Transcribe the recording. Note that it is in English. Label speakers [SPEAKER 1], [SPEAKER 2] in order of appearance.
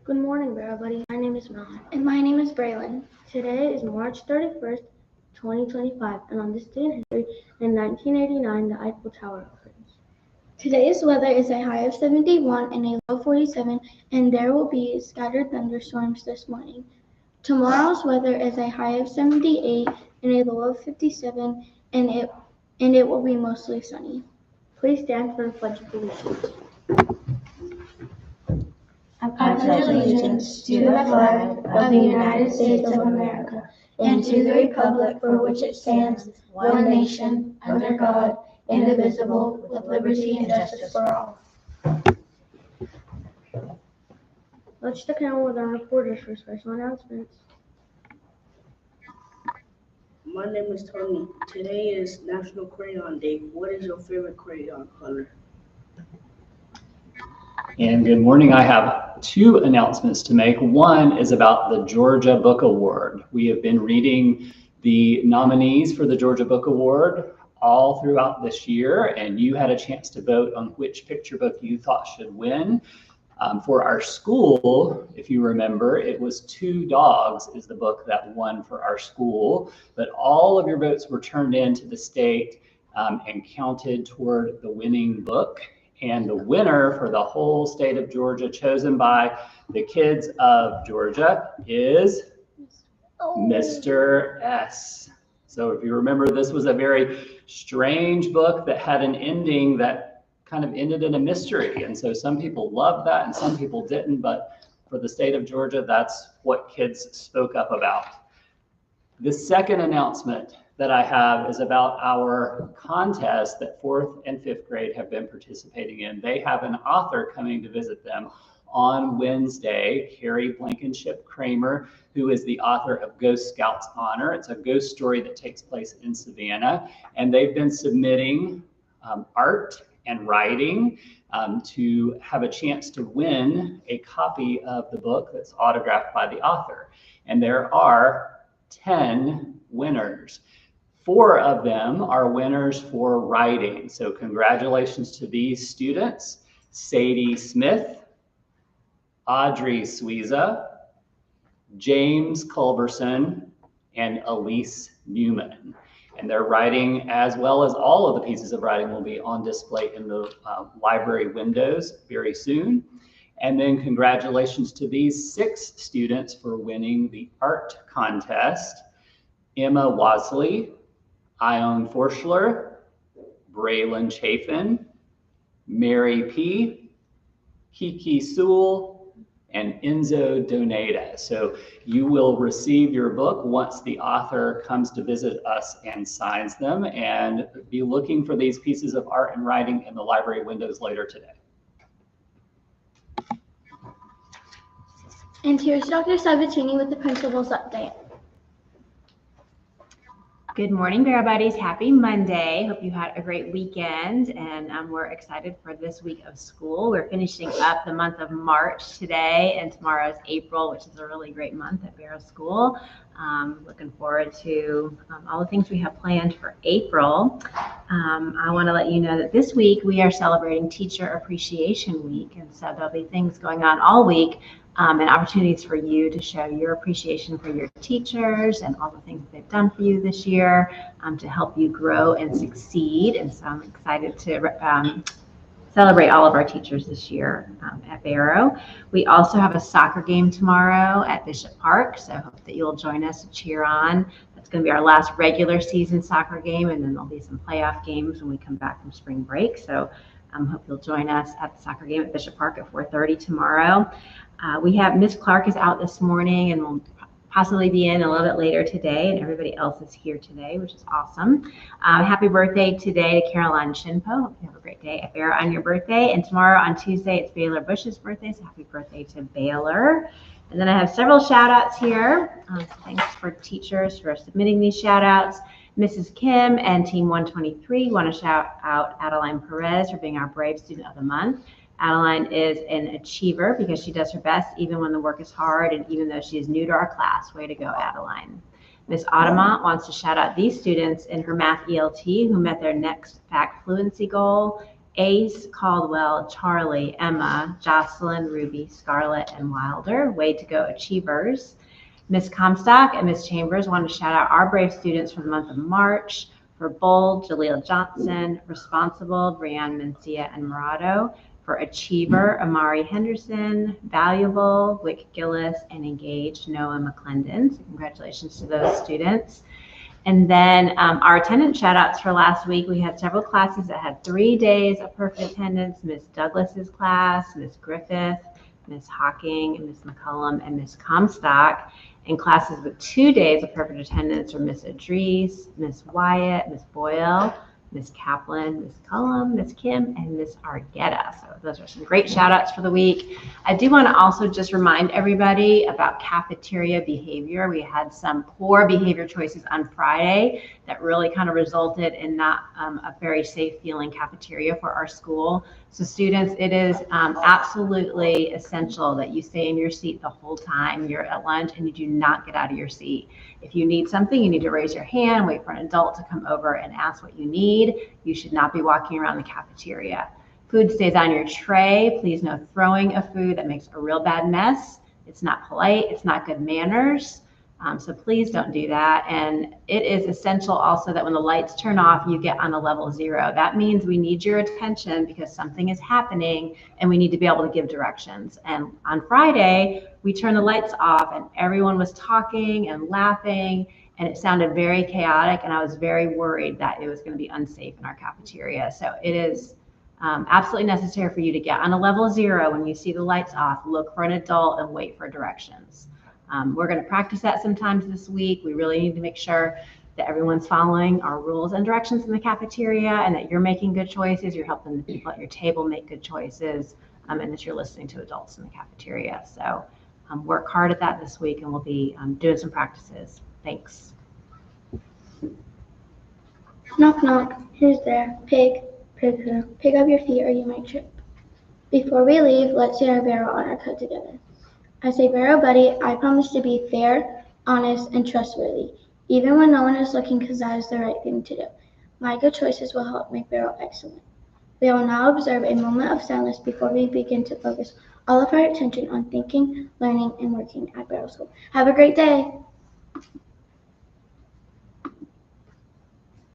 [SPEAKER 1] Good morning, everybody. My name is Mel.
[SPEAKER 2] And my name is Braylon.
[SPEAKER 1] Today is March 31st, 2025, and on this day in history, in 1989, the Eiffel Tower opens.
[SPEAKER 2] Today's weather is a high of 71 and a low 47, and there will be scattered thunderstorms this morning. Tomorrow's weather is a high of 78 and a low of 57, and it will be mostly sunny.
[SPEAKER 1] Please stand for the Pledge of Allegiance.
[SPEAKER 3] I pledge allegiance to the flag of the United States of America and to the republic for which it stands, one nation, under God, indivisible, with liberty and justice for all.
[SPEAKER 1] Let's check in with our reporters for special announcements.
[SPEAKER 4] My name is Tony. Today is National Crayon Day. What is your favorite crayon color?
[SPEAKER 5] And good morning. I have two announcements to make. One is about the Georgia Book Award. We have been reading the nominees for the Georgia Book Award all throughout this year, and you had a chance to vote on which picture book you thought should win. For our school, if you remember, it was Two Dogs is the book that won for our school, but all of your votes were turned in to the state and counted toward the winning book. And the winner for the whole state of Georgia, chosen by the kids of Georgia, is Mr. S. So if you remember, this was a very strange book that had an ending that kind of ended in a mystery. And so some people loved that and some people didn't, but for the state of Georgia, that's what kids spoke up about. The second announcement that I have is about our contest that 4th and 5th grade have been participating in. They have an author coming to visit them on Wednesday, Carrie Blankenship Kramer, who is the author of Ghost Scouts Honor. It's a ghost story that takes place in Savannah, and they've been submitting art and writing to have a chance to win a copy of the book that's autographed by the author. And there are 10 winners. 4 of them are winners for writing. So congratulations to these students: Sadie Smith, Audrey Suiza, James Culberson, and Elise Newman. And their writing, as well as all of the pieces of writing, will be on display in the library windows very soon. And then congratulations to these 6 students for winning the art contest: Emma Wasley, Ione Forschler, Braylon Chafin, Mary P., Kiki Sewell, and Enzo Donata. So you will receive your book once the author comes to visit us and signs them, and be looking for these pieces of art and writing in the library windows later today.
[SPEAKER 2] And here's Dr. Sabatini with the principal's update.
[SPEAKER 6] Good morning, Bear Buddies. Happy Monday. Hope you had a great weekend, and we're excited for this week of school. We're finishing up the month of March today, and tomorrow is April, which is a really great month at Barrow School. Looking forward to all the things we have planned for April. I want to let you know that this week we are celebrating Teacher Appreciation Week, and so there'll be things going on all week and opportunities for you to show your appreciation for your teachers and all the things that they've done for you this year to help you grow and succeed. And so I'm excited to celebrate all of our teachers this year at Barrow. We also have a soccer game tomorrow at Bishop Park, so I hope that you'll join us to cheer on. That's going to be our last regular season soccer game, and then there'll be some playoff games when we come back from spring break. So hope you'll join us at the soccer game at Bishop Park at 4:30 tomorrow. We have Miss Clark is out this morning and will possibly be in a little bit later today, and everybody else is here today, which is awesome. Happy birthday today to Caroline Shinpo. Hope you have a great day at Barrow on your birthday. And tomorrow on Tuesday, it's Baylor Bush's birthday, so happy birthday to Baylor. And then I have several shout outs here. Thanks for teachers for submitting these shout outs. Mrs. Kim and Team 123 want to shout out Adeline Perez for being our Brave Student of the Month. Adeline is an achiever because she does her best even when the work is hard and even though she is new to our class. Way to go, Adeline. Miss Audemont wants to shout out these students in her math ELT who met their next fact fluency goal Ace, Caldwell, Charlie, Emma, Jocelyn, Ruby, Scarlett, and Wilder. Way to go, Achievers. Miss Comstock and Miss Chambers want to shout out our brave students for the month of March. For Bold, Jaleel Johnson. Responsible, Brianne Mencia and Murado. For Achiever, Amari Henderson. Valuable, Wick Gillis, and Engaged, Noah McClendon. So congratulations to those students. And then our attendance shout outs for last week, we had several classes that had 3 days of perfect attendance. Miss Douglas's class, Miss Griffith, Miss Hawking, Miss McCullum, and Miss Comstock. And classes with 2 days of perfect attendance were Miss Idris, Miss Wyatt, Miss Boyle, Miss Kaplan, Miss Cullum, Miss Kim, and Miss Argueta. So those are some great shout outs for the week. I do want to also just remind everybody about cafeteria behavior. We had some poor behavior choices on Friday that really kind of resulted in not a very safe feeling cafeteria for our school. So students, it is absolutely essential that you stay in your seat the whole time you're at lunch and you do not get out of your seat. If you need something, you need to raise your hand, wait for an adult to come over and ask what you need. You should not be walking around the cafeteria. Food stays on your tray. Please no throwing of food. That makes a real bad mess. It's not polite. It's not good manners. So please don't do that. And it is essential also that when the lights turn off, you get on a level 0. That means we need your attention because something is happening and we need to be able to give directions. And on Friday, we turned the lights off and everyone was talking and laughing and it sounded very chaotic. And I was very worried that it was going to be unsafe in our cafeteria. So it is absolutely necessary for you to get on a level 0 when you see the lights off, look for an adult and wait for directions. We're going to practice that sometimes this week. We really need to make sure that everyone's following our rules and directions in the cafeteria and that you're making good choices, you're helping the people at your table make good choices, and that you're listening to adults in the cafeteria. So work hard at that this week and we'll be doing some practices. Thanks.
[SPEAKER 2] Knock, knock. Who's there? Pig. Pig who? Pick up your feet or you might trip. Before we leave, let's say our barrel honor code together. I say, Barrow Buddy, I promise to be fair, honest, and trustworthy, even when no one is looking because that is the right thing to do. My good choices will help make Barrow excellent. We will now observe a moment of silence before we begin to focus all of our attention on thinking, learning, and working at Barrow School. Have a great day.